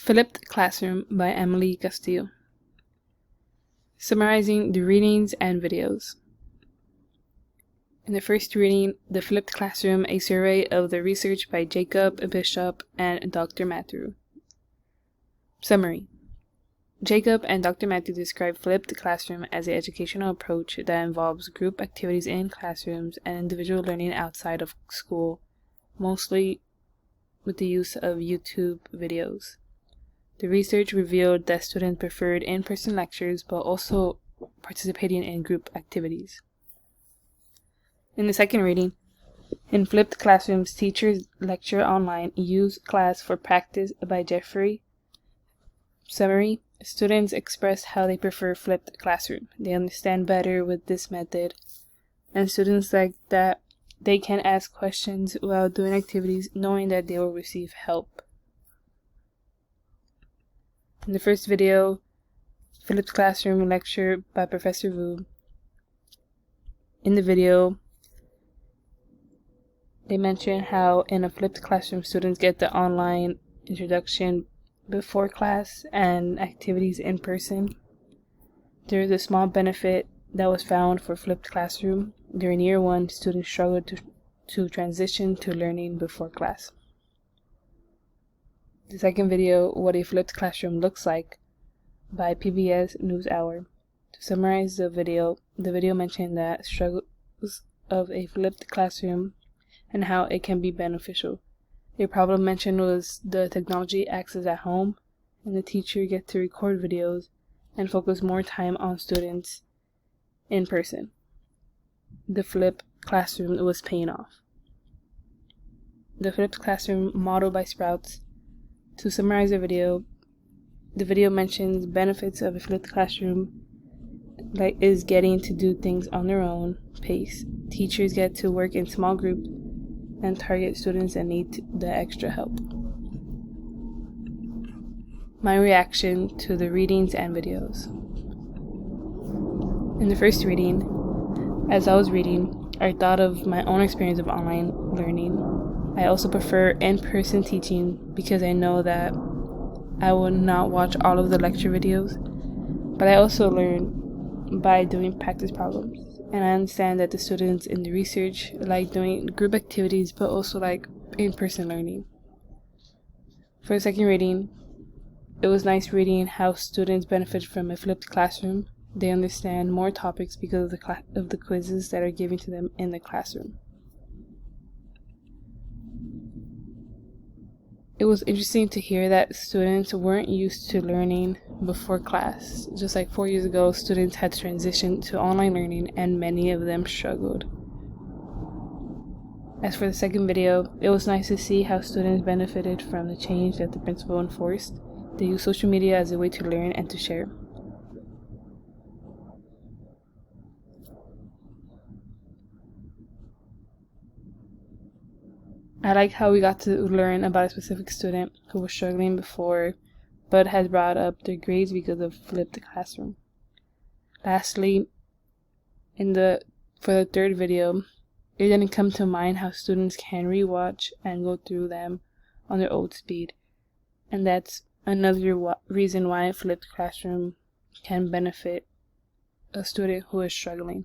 Flipped Classroom by Emily Castillo. Summarizing the readings and videos. In the first reading, The Flipped Classroom, a survey of the research by Jacob Bishop and Dr. Matthew. Summary. Jacob and Dr. Matthew describe flipped classroom as an educational approach that involves group activities in classrooms and individual learning outside of school, mostly with the use of YouTube videos. The research revealed that students preferred in-person lectures but also participating in group activities. In the second reading, in Flipped Classrooms, Teachers Lecture Online, Use Class for Practice by Jeffrey. Summary. Students express how they prefer flipped classroom. They understand better with this method, and students like that they can ask questions while doing activities knowing that they will receive help. In the first video, Flipped Classroom lecture by Professor Wu. In the video, they mention how in a flipped classroom, students get the online introduction before class and activities in person. There is a small benefit that was found for flipped classroom. During year one, students struggled to transition to learning before class. The second video, What a Flipped Classroom Looks Like, by PBS NewsHour. To summarize the video mentioned the struggles of a flipped classroom and how it can be beneficial. A problem mentioned was the technology access at home, and the teacher gets to record videos and focus more time on students in person. The flipped classroom was paying off. The flipped classroom model by Sprouts. To summarize the video mentions benefits of a flipped classroom, like is getting to do things on their own pace. Teachers get to work in small groups and target students that need the extra help. My reaction to the readings and videos. In the first reading, as I was reading, I thought of my own experience of online learning. I also prefer in-person teaching because I know that I will not watch all of the lecture videos, but I also learn by doing practice problems. And I understand that the students in the research like doing group activities but also like in-person learning. For the second reading, it was nice reading how students benefit from a flipped classroom. They understand more topics because of the quizzes that are given to them in the classroom. It was interesting to hear that students weren't used to learning before class. Just like 4 years ago, students had to transition to online learning and many of them struggled. As for the second video, it was nice to see how students benefited from the change that the principal enforced. They use social media as a way to learn and to share. I like how we got to learn about a specific student who was struggling before but had brought up their grades because of flipped classroom. Lastly, for the third video, it didn't come to mind how students can rewatch and go through them on their own speed, and that's another reason why flipped classroom can benefit a student who is struggling.